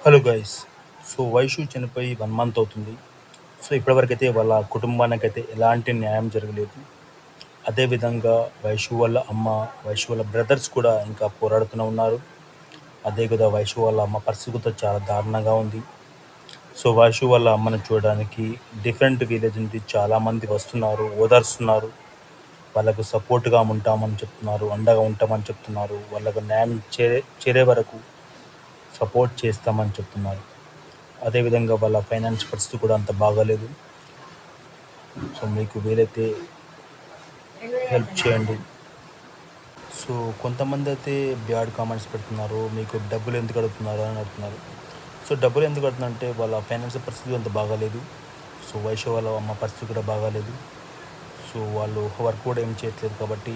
Hello guys. So Vaishu చనిపోయి 1 month అవుతుంది. So ఇప్పటివరకైతే వాళ్ళ కుటుంబానికైతే ఎలాంటి న్యాయం జరగలేదు. అదేవిధంగా వైషు వాళ్ళ అమ్మ, వైషు వాళ్ళ బ్రదర్స్ కూడా ఇంకా పోరాడుతూనే ఉన్నారు. అదే కదా వైషు వాళ్ళ అమ్మ పరిస్థితి కూడా చాలా దారుణంగా ఉంది. సో వైషు వాళ్ళ అమ్మను చూడడానికి డిఫరెంట్ విలేజ్ నుండి చాలామంది వస్తున్నారు, ఓదార్స్తున్నారు. వాళ్ళకు సపోర్ట్గా ఉంటామని చెప్తున్నారు, అండగా ఉంటామని చెప్తున్నారు. వాళ్ళకు న్యాయం చేరే వరకు సపోర్ట్ చేస్తామని చెప్తున్నారు. అదేవిధంగా వాళ్ళ ఫైనాన్స్ పరిస్థితి కూడా అంత బాగాలేదు. సో మీకు వీలైతే హెల్ప్ చేయండి. సో కొంతమంది అయితే బ్యాడ్ కామెంట్స్ పెడుతున్నారు, మీకు డబ్బులు ఎందుకు అడుగుతున్నారు అని అడుగుతున్నారు. సో డబ్బులు ఎందుకు అడుగుతున్నారంటే వాళ్ళ ఫైనాన్షియల్ పరిస్థితి అంత బాగాలేదు. సో వైశ్య వాళ్ళ అమ్మ పరిస్థితి కూడా బాగాలేదు. సో వాళ్ళు వర్క్ కూడా ఏం చేయట్లేదు కాబట్టి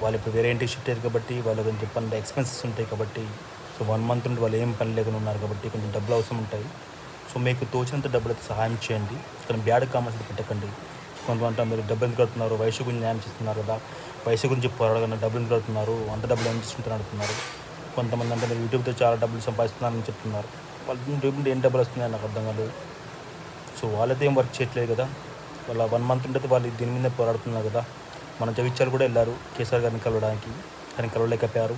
వాళ్ళు ఇప్పుడు వేరే ఇంటికి షిఫ్ట్ అయ్యారు కాబట్టి వాళ్ళకి కొంచెం పనులు ఎక్స్పెన్సెస్ ఉంటాయి కాబట్టి సో 1 మంత్ నుండి వాళ్ళు ఏం పని లేకుండా ఉన్నారు కాబట్టి కొంచెం డబ్బులు అవసరం ఉంటాయి. సో మీకు తోచినంత డబ్బులు అయితే సహాయం చేయండి. కానీ బ్యాడ్ కామెంట్స్ అయితే పెట్టకండి. కొంతమంది మీరు డబ్బులు ఎందుకు కడుతున్నారు, వయసు గురించి న్యాయం చేస్తున్నారు కదా, వయసు గురించి పోరాడకుండా డబ్బులు ఎందుకు కడుతున్నారు, అంత డబ్బులు ఏం చేస్తుంటారు అడుగుతున్నారు. కొంతమంది అంటే మీరు యూట్యూబ్తో చాలా డబ్బులు సంపాదిస్తున్నారని చెప్తున్నారు. వాళ్ళ యూట్యూబ్ నుండి ఏం డబ్బులు వస్తున్నాయని నాకు అర్థం కాలేదు. సో వాళ్ళైతే ఏం వర్క్ చేయట్లేదు కదా, వాళ్ళ 1 మంత్ ఉంటే వాళ్ళు దీని మీద పోరాడుతున్నారు కదా. మన జగిత్యాలు కూడా వెళ్ళారు కేసీఆర్ గారిని కలవడానికి, కానీ కలవలేకపోయారు.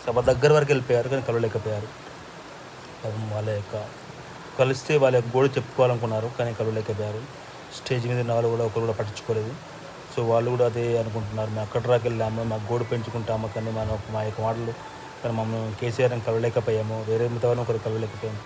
సభ దగ్గర వరకు వెళ్ళిపోయారు కానీ కలవలేకపోయారు. వాళ్ళ యొక్క కలిస్తే వాళ్ళ యొక్క గోడు చెప్పుకోవాలనుకున్నారు కానీ కలవలేకపోయారు. స్టేజ్ మీద ఉన్న వాళ్ళు కూడా ఒకరు కూడా పట్టించుకోలేదు. సో వాళ్ళు కూడా అదే అనుకుంటున్నారు, మేము అక్కడ దాకా వెళ్ళాము, మాకు గోడు పెంచుకుంటాము కానీ మా యొక్క మాటలు కానీ మమ్మల్ని కేసీఆర్ని కలవలేకపోయాము, వేరే మిగతా ఒకరు కలవలేకపోయాము.